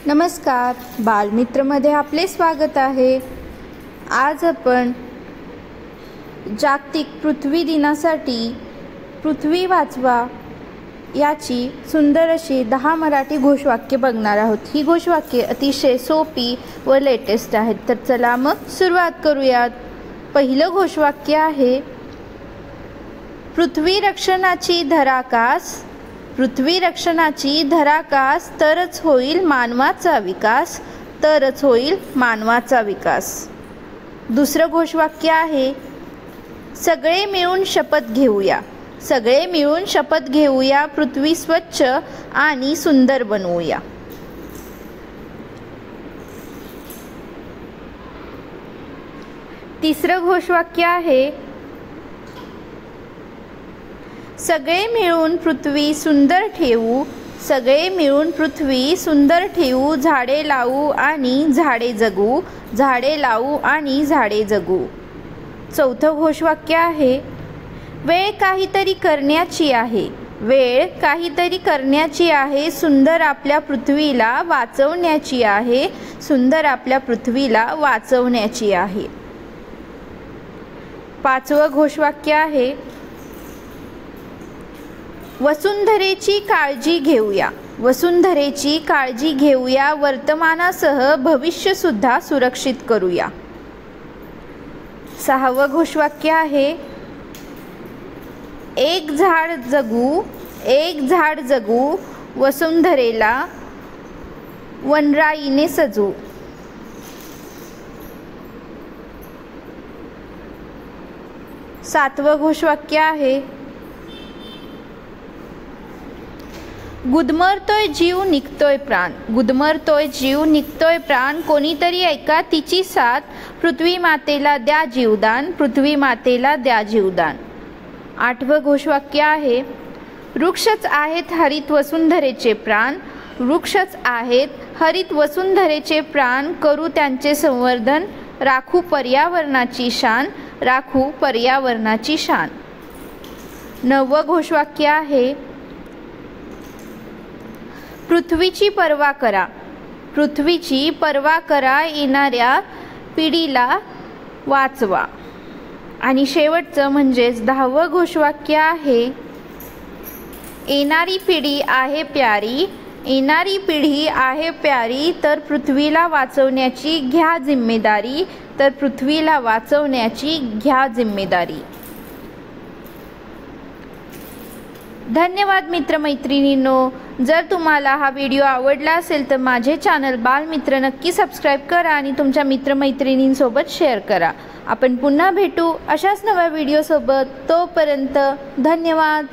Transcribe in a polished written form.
नमस्कार, बालमित्रमध्ये आपले स्वागत आहे। आज आपण जागतिक पृथ्वी दिनासाठी पृथ्वी वाचवा याची सुंदर अशी 10 मराठी घोषवाक्य बघणार आहोत। ही घोषवाक्ये अतिशय सोपी व लेटेस्ट आहेत। तर चला मग सुरुवात करूयात। पहिलं घोषवाक्य आहे, पृथ्वी रक्षणाची धराकास, पृथ्वी रक्षणाची धराकास, तरच होईल मानवाचा विकास, तरच होईल मानवाचा विकास। दुसरं घोषवाक्य आहे, सगळे मिळून शपथ घेऊया, सगळे मिळून शपथ घेऊया, पृथ्वी स्वच्छ आणि सुंदर बनवूया। तिसरं घोषवाक्य आहे, सगळे मिळून पृथ्वी सुंदर ठेवू, सगळे मिळून पृथ्वी सुंदर ठेवू, झाडे लावू आणि झाडे जगू, झाडे लावू आणि झाडे जगू। चौथं घोषवाक्य आहे, वेळ काहीतरी करण्याची आहे, वेळ काहीतरी करण्याची आहे, सुंदर आपल्या पृथ्वीला वाचवण्याची आहे, सुंदर आपल्या पृथ्वीला वाचवण्याची आहे। पाचवं घोषवाक्य आहे, वसुंधरेची काळजी घेऊया, वसुंधरेची काळजी घेऊया, वर्तमानासह भविष्य सुद्धा सुरक्षित करूया। सहावं घोषवाक्य आहे, एक झाड जगू, एक झाड जगू, वसुंधरेला वनराईने सजू। सातवं घोषवाक्य आहे, गुदमरतोय जीव निघतोय प्राण, गुदमरतोय जीव निघतोय प्राण, कोणीतरी ऐका तिची साथ, पृथ्वी मातेला द्या जीवदान, पृथ्वी मातेला द्या जीवदान। आठवं घोषवाक्य आहे, वृक्षच आहेत हरित वसुंधरेचे प्राण, वृक्षच आहेत हरित वसुंधरेचे प्राण, करू त्यांचे संवर्धन, राखू पर्यावरणाची शान, राखू पर्यावरणाची शान। नववं घोषवाक्य आहे, पृथ्वीची पर्वा करा, पृथ्वीची पर्वा करा, येणाऱ्या पिढीला वाचवा। आणि शेवटचं म्हणजेच 10वं घोषवाक्य आहे, येणारी पिढी आहे प्यारी, येणारी पिढी आहे प्यारी, तर पृथ्वीला वाचवण्याची घ्या जिम्मेदारी, तर पृथ्वीला वाचवण्याची घ्या जिम्मेदारी। धन्यवाद मित्रमैत्रिणींनो। जर तुम्हाला हा व्हिडिओ आवडला असेल तर माझे चॅनल बालमित्र नक्की सबस्क्राईब करा आणि तुमच्या मित्रमैत्रिणींसोबत शेअर करा। आपण पुन्हा भेटू अशाच नव्या व्हिडिओसोबत। तोपर्यंत धन्यवाद।